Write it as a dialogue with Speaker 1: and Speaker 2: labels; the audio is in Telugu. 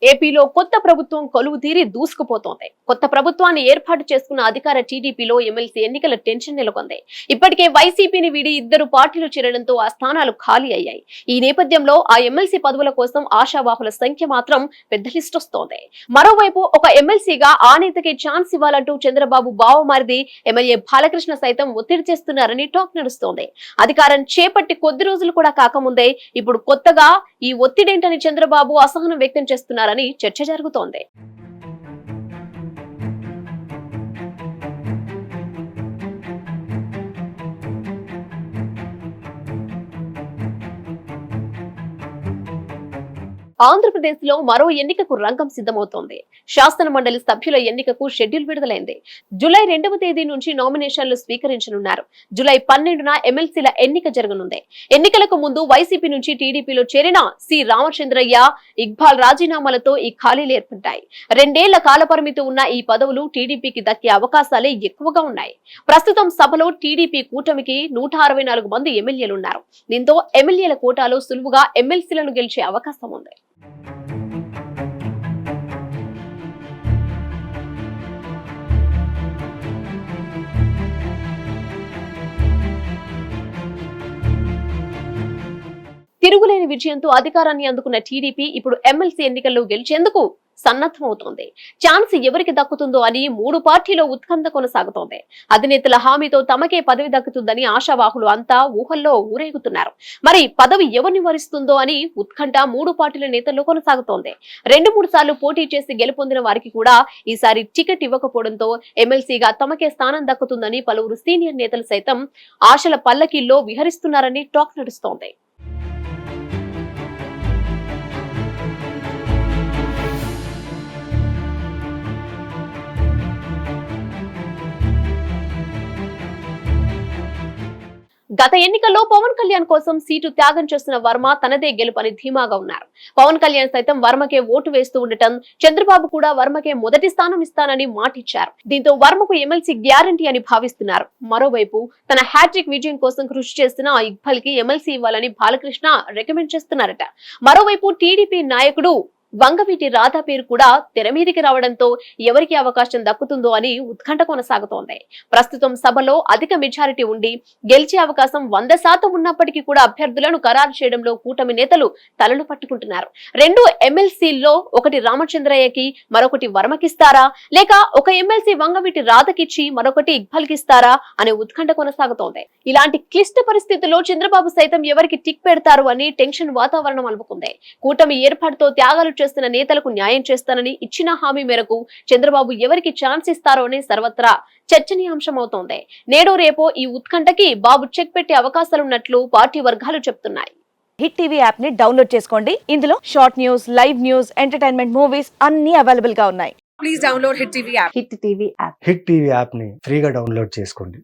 Speaker 1: ఏపీలో కొత్త ప్రభుత్వం కొలువు తీరి దూసుకుపోతోంది. కొత్త ప్రభుత్వాన్ని ఏర్పాటు చేసుకున్న అధికార టీడీపీలో ఎమ్మెల్సీ ఎన్నికల టెన్షన్ నెలకొంది. ఇప్పటికే వైసీపీని వీడి 2 పార్టీలు చేరడంతో ఆ స్థానాలు ఖాళీ అయ్యాయి. ఈ నేపథ్యంలో ఆ ఎమ్మెల్సీ పదవుల కోసం ఆశావాహుల సంఖ్య మాత్రం పెద్ద లిస్ట్ వస్తోంది. మరోవైపు ఒక ఎమ్మెల్సీగా ఆ నేతకి ఛాన్స్ ఇవ్వాలంటూ చంద్రబాబు బావమరిది ఎమ్మెల్యే బాలకృష్ణ సైతం ఒత్తిడి చేస్తున్నారని టాక్ నడుస్తోంది. అధికారం చేపట్టి కొద్ది రోజులు కూడా కాకముందే ఇప్పుడు కొత్తగా ఈ ఒత్తిడేంటని చంద్రబాబు అసహనం వ్యక్తం చేస్తున్నారు అని చర్చ జరుగుతోంది. ఆంధ్రప్రదేశ్ లో మరో ఎన్నికకు రంగం సిద్ధమవుతోంది. శాసన మండలి సభ్యుల ఎన్నికకు షెడ్యూల్ విడుదలైంది. జూలై 2వ తేదీ నుంచి నామినేషన్లు స్వీకరించనున్నారు. జూలై 12న ఎమ్మెల్సీల ఎన్నిక జరగనుంది. ఎన్నికలకు ముందు వైసీపీ నుంచి టీడీపీలో చేరిన సి రామచంద్రయ్య, ఇక్బాల్ రాజీనామాలతో ఈ ఖాళీలు ఏర్పడ్డాయి. 2 ఏళ్ల కాలపరిమితి ఉన్న ఈ పదవులు టీడీపీకి దక్కే అవకాశాలే ఎక్కువగా ఉన్నాయి. ప్రస్తుతం సభలో టీడీపీ కూటమికి 164 మంది ఎమ్మెల్యేలున్నారు. దీంతో ఎమ్మెల్యేల కోటాలో సులువుగా ఎమ్మెల్సీలను గెలిచే అవకాశం ఉంది. తిరుగులేని విజయంతో అధికారాన్ని అందుకున్న టీడీపీ ఇప్పుడు ఎమ్మెల్సీ ఎన్నికల్లో గెలిచేందుకు సన్నద్ధమవుతోంది. ఛాన్స్ ఎవరికి దక్కుతుందో అని 3 పార్టీలో ఉత్కంఠ కొనసాగుతోంది. అధినేతల హామీతో తమకే పదవి దక్కుతుందని ఆశావాహులు అంతా ఊహల్లో ఊరేగుతున్నారు. మరి పదవి ఎవరిని వరిస్తుందో అని ఉత్కంఠ 3 పార్టీల నేతల్లో కొనసాగుతోంది. 2-3 సార్లు పోటీ చేసి గెలుపొందిన వారికి కూడా ఈసారి టికెట్ ఇవ్వకపోవడంతో ఎమ్మెల్సీగా తమకే స్థానం దక్కుతుందని పలువురు సీనియర్ నేతలు సైతం ఆశల పల్లకీల్లో విహరిస్తున్నారని టాక్ నడుస్తోంది. గత ఎన్నికల్లో పవన్ కళ్యాణ్ కోసం సీటు త్యాగం చేస్తున్న వర్మ తనదే గెలుపని ధీమాగా ఉన్నారు. పవన్ కళ్యాణ్ సైతం వర్మకే ఓటు వేస్తూ ఉండటం, చంద్రబాబు కూడా వర్మకే మొదటి స్థానం ఇస్తానని మాటిచ్చారు. దీంతో వర్మకు ఎమ్మెల్సీ గ్యారంటీ అని భావిస్తున్నారు. మరోవైపు తన హ్యాట్రిక్ విజయం కోసం కృషి చేస్తున్న ఇక్బాల్ కి ఎమ్మెల్సీ ఇవ్వాలని బాలకృష్ణ రికమెండ్ చేస్తున్నారట. మరోవైపు టీడీపీ నాయకుడు వంగవీటి రాధా పేరు కూడా తెర మీదికి రావడంతో ఎవరికి అవకాశం దక్కుతుందో అని ఉత్కంఠ కొనసాగుతోంది. ప్రస్తుతం సభలో అధిక మెజారిటీ ఉండి గెలిచే అవకాశం 100% ఉన్నప్పటికీ కూడా అభ్యర్థులను ఖరారు చేయడంలో కూటమి నేతలు తలలు పట్టుకుంటున్నారు. 2 ఎమ్మెల్సీల్లో ఒకటి రామచంద్రయ్యకి, మరొకటి వర్మకిస్తారా, లేక ఒక ఎమ్మెల్సీ వంగవీటి రాధకిచ్చి మరొకటి ఇక్బాల్ కిస్తారా అనే ఉత్కంఠ కొనసాగుతోంది. ఇలాంటి క్లిష్ట పరిస్థితుల్లో చంద్రబాబు సైతం ఎవరికి టిక్ పెడతారు అని టెన్షన్ వాతావరణం అలుముకుంది. కూటమి ఏర్పాటుతో త్యాగాలు చేస్తున్న నేతలకు న్యాయం చేస్తానని ఇచ్చిన హామీ మేరకు చంద్రబాబు ఎవరికి ఛాన్స్ ఇస్తారో అని సర్వత్రా చర్చనీయాంశమవుతోంది. నేడో రేపో ఈ ఉత్కంఠకి బాబు చెక్ పెట్టే అవకాశాలున్నట్లు పార్టీ వర్గాలు చెప్తున్నాయి.
Speaker 2: హిట్ టీవీ యాప్ ని డౌన్లోడ్ చేసుకోండి. ఇందులో short news, live news, entertainment movies అన్ని అవైలబుల్ గా ఉన్నాయి.
Speaker 3: Please download Hit TV app.
Speaker 2: Hit TV app
Speaker 4: hit TV app ని ఫ్రీగా డౌన్లోడ్ చేసుకోండి.